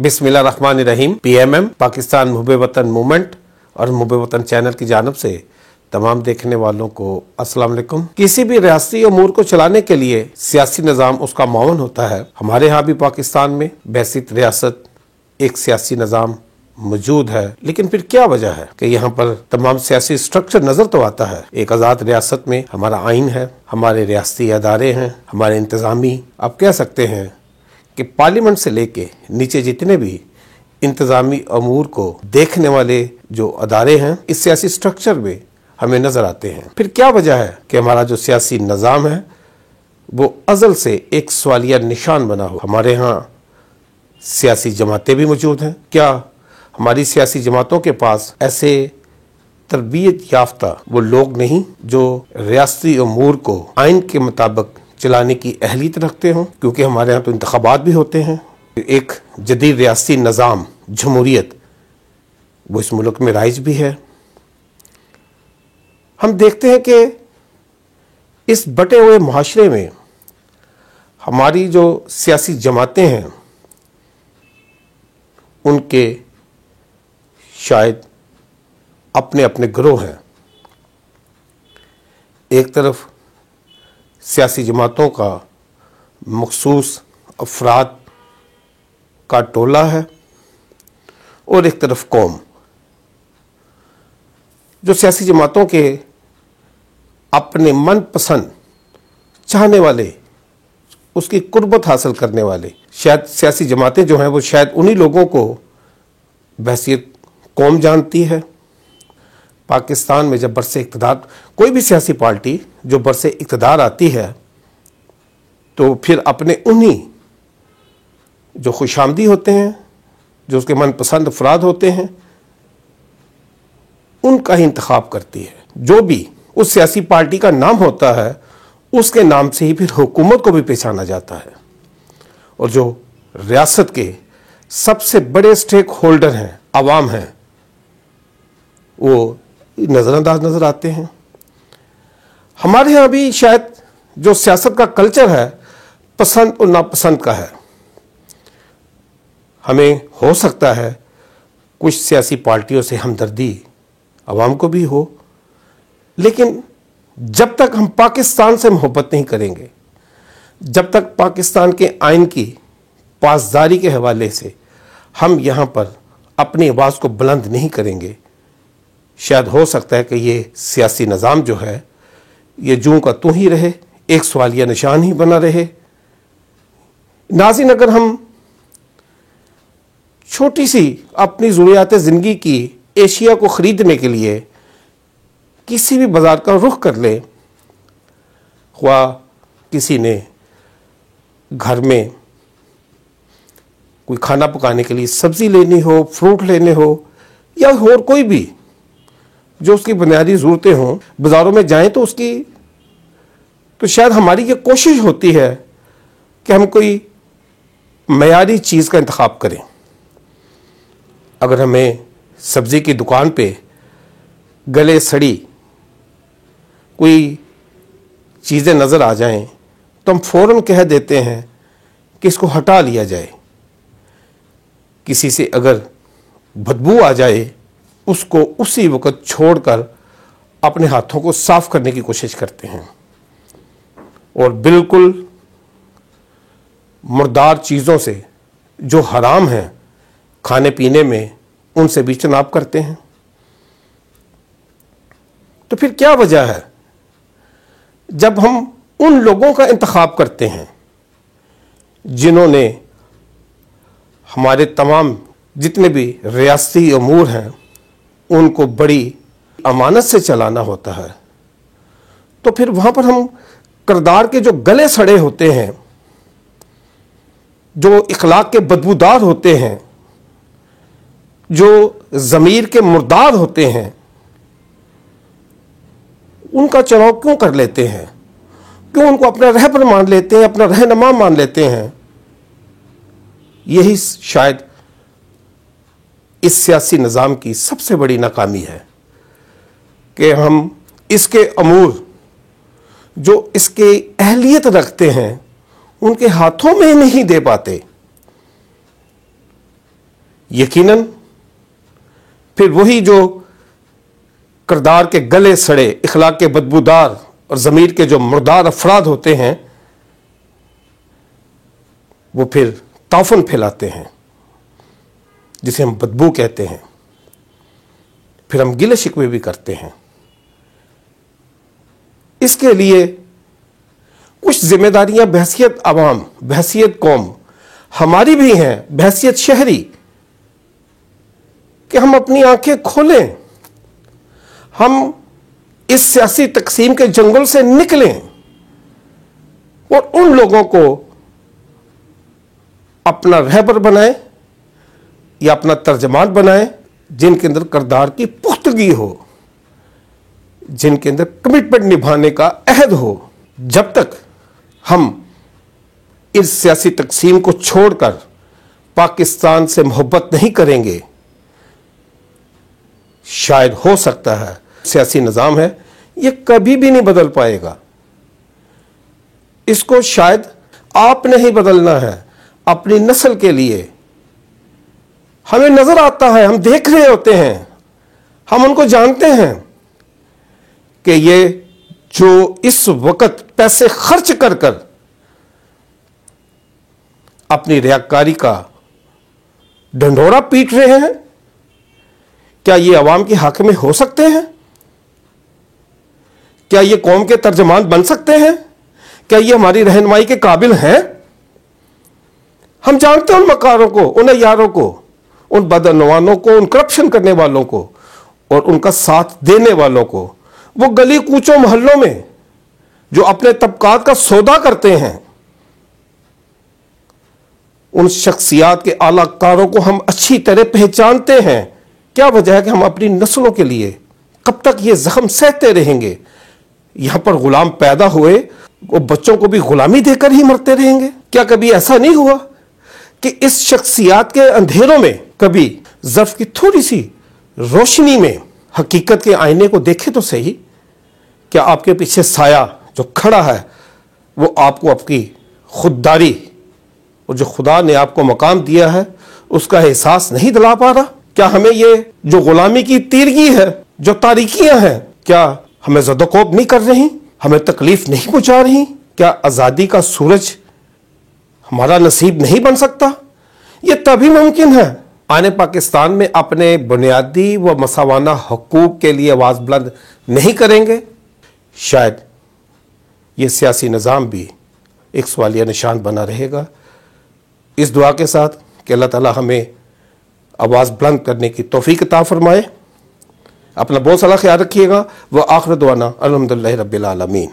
बिस्मिल्लाहिर्रहमानिर्रहीम। PMM पाकिस्तान मुहब्बे वतन movement और मुहब्बे वतन चैनल की जानिब से तमाम देखने वालों को अस्सलाम वालेकुम। किसी भी रियासती अमूर को चलाने के लिए सियासी निज़ाम उसका मुआवन होता है। हमारे यहाँ भी पाकिस्तान में बैसित रियासत एक सियासी निज़ाम मौजूद है, लेकिन फिर क्या वजह है कि यहाँ पर तमाम सियासी स्ट्रक्चर नजर तो आता है। एक आज़ाद रियासत में हमारा आइन है, हमारे रियासती अदारे हैं, हमारे इंतज़ामी, आप कह सकते हैं कि पार्लियामेंट से लेके नीचे जितने भी इंतज़ामी अमूर को देखने वाले जो अदारे हैं इस सियासी स्ट्रक्चर में हमें नजर आते हैं। फिर क्या वजह है कि हमारा जो सियासी निज़ाम है वो अज़ल से एक सवालिया निशान बना हो। हमारे यहाँ सियासी जमातें भी मौजूद हैं। क्या हमारी सियासी जमातों के पास ऐसे तरबियत याफ्ता वो लोग नहीं जो रियासती अमूर को आइन के मुताबिक चलाने की अहलियत रखते हों? क्योंकि हमारे यहाँ तो इंतखाबात भी होते हैं। एक जदीद रियासती निज़ाम जमहूरियत वो इस मुल्क में राइज भी है। हम देखते हैं कि इस बटे हुए मुआशरे में हमारी जो सियासी जमातें हैं उनके शायद अपने अपने गिरोह हैं। एक तरफ सियासी जमातों का मखसूस अफराद का टोला है और एक तरफ कौम जो सियासी जमातों के अपने मनपसंद चाहने वाले, उसकी कुर्बत हासिल करने वाले शायद सियासी जमातें जो हैं वो शायद उन्हीं लोगों को बहैसियत कौम जानती है। पाकिस्तान में जब बरसे इक़्तिदार कोई भी सियासी पार्टी जो बरसे इक़्तिदार आती है तो फिर अपने उन्हीं जो खुशामदी होते हैं, जो उसके मनपसंद अफराद होते हैं, उनका ही इंतखाब करती है। जो भी उस सियासी पार्टी का नाम होता है उसके नाम से ही फिर हुकूमत को भी पहचाना जाता है। और जो रियासत के सबसे बड़े स्टेक होल्डर हैं, अवाम हैं, वो नज़रअंदाज नज़र आते हैं। हमारे यहाँ भी शायद जो सियासत का कल्चर है पसंद और नापसंद का है। हमें हो सकता है कुछ सियासी पार्टियों से हमदर्दी अवाम को भी हो, लेकिन जब तक हम पाकिस्तान से मोहब्बत नहीं करेंगे, जब तक पाकिस्तान के आइन की पासदारी के हवाले से हम यहाँ पर अपनी आवाज़ को बुलंद नहीं करेंगे, शायद हो सकता है कि ये सियासी निज़ाम जो है ये जूं का तू ही रहे, एक सवालिया निशान ही बना रहे। नाज़रीन, अगर हम छोटी सी अपनी ज़रूरियात ज़िंदगी की एशिया को ख़रीदने के लिए किसी भी बाज़ार का रुख कर लें, ख्वा किसी ने घर में कोई खाना पकाने के लिए सब्ज़ी लेनी हो, फ्रूट लेने हो या और कोई भी जो उसकी बुनियादी ज़रूरतें हों, बाज़ारों में जाएं तो शायद हमारी ये कोशिश होती है कि हम कोई मयारी चीज़ का इंतखाब करें। अगर हमें सब्ज़ी की दुकान पे गले सड़ी कोई चीज़ें नज़र आ जाएं तो हम फ़ौरन कह देते हैं कि इसको हटा लिया जाए। किसी से अगर बदबू आ जाए उसको उसी वक्त छोड़कर अपने हाथों को साफ करने की कोशिश करते हैं और बिल्कुल मुर्दार चीज़ों से जो हराम हैं खाने पीने में उनसे भी इज्तनाब करते हैं। तो फिर क्या वजह है जब हम उन लोगों का इंतखाब करते हैं जिन्होंने हमारे तमाम जितने भी रियासती अमूर हैं उनको बड़ी अमानत से चलाना होता है, तो फिर वहाँ पर हम किरदार के जो गले सड़े होते हैं, जो इखलाक के बदबूदार होते हैं, जो ज़मीर के मुर्दार होते हैं, उनका चुनाव क्यों कर लेते हैं? क्यों उनको अपना रहबर मान लेते हैं, अपना रहनुमा मान लेते हैं? यही शायद इस सियासी निज़ाम की सबसे बड़ी नाकामी है कि हम इसके अमूर जो इसके अहलियत रखते हैं उनके हाथों में नहीं दे पाते। यकीनन फिर वही जो किरदार के गले सड़े, इखलाक के बदबूदार और ज़मीर के जो मुर्दार अफराद होते हैं, वो फिर ताफन फैलाते हैं जिसे हम बदबू कहते हैं। फिर हम गिले शिकवे भी करते हैं। इसके लिए कुछ जिम्मेदारियां बहैसियत अवाम, बहैसियत कौम हमारी भी हैं, बहैसियत शहरी, कि हम अपनी आंखें खोलें, हम इस सियासी तकसीम के जंगल से निकलें और उन लोगों को अपना रहबर बनाएं या अपना तर्जमान बनाएं जिनके अंदर किरदार की पुख्तगी हो, जिनके अंदर कमिटमेंट निभाने का अहद हो। जब तक हम इस सियासी तकसीम को छोड़कर पाकिस्तान से मोहब्बत नहीं करेंगे, शायद हो सकता है सियासी निज़ाम है ये कभी भी नहीं बदल पाएगा। इसको शायद आपने ही बदलना है अपनी नस्ल के लिए। हमें नजर आता है, हम देख रहे होते हैं, हम उनको जानते हैं कि ये जो इस वक्त पैसे खर्च कर कर अपनी रियाकारी का ढंढोरा पीट रहे हैं, क्या ये अवाम के हक में हो सकते हैं? क्या ये कौम के तर्जमान बन सकते हैं? क्या ये हमारी रहनुमाई के काबिल हैं? हम जानते हैं उन मकारों को, उन यारों को, उन बदअनवानों को, उन करप्शन करने वालों को और उनका साथ देने वालों को। वो गली कूचों मोहल्लों में जो अपने तबकात का सौदा करते हैं, उन शख्सियात के आलाकारों को हम अच्छी तरह पहचानते हैं। क्या वजह है कि हम अपनी नस्लों के लिए कब तक ये जख्म सहते रहेंगे? यहां पर गुलाम पैदा हुए, वो बच्चों को भी गुलामी देकर ही मरते रहेंगे? क्या कभी ऐसा नहीं हुआ कि इस शख्सियात के अंधेरों में कभी ज़र्फ की थोड़ी सी रोशनी में हकीकत के आईने को देखे तो सही? क्या आपके पीछे साया जो खड़ा है वो आपको आपकी खुददारी और जो खुदा ने आपको मकाम दिया है उसका एहसास नहीं दिला पा रहा? क्या हमें ये जो गुलामी की तीरगी है, जो तारीकियां हैं, क्या हमें ज़दोकोब नहीं कर रही? हमें तकलीफ नहीं पहुंचा रही? क्या आज़ादी का सूरज हमारा नसीब नहीं बन सकता? ये तभी मुमकिन है आने पाकिस्तान में अपने बुनियादी व मसावाना हकूक के लिए आवाज़ बुलंद नहीं करेंगे, शायद ये सियासी निज़ाम भी एक सवालिया निशान बना रहेगा। इस दुआ के साथ कि अल्लाह ताला हमें आवाज़ बुलंद करने की तौफीक अता फरमाए। अपना बहुत सारा ख्याल रखिएगा। व आखिर दुआना अल्हम्दुलिल्लाहि रब्बिल आलमीन।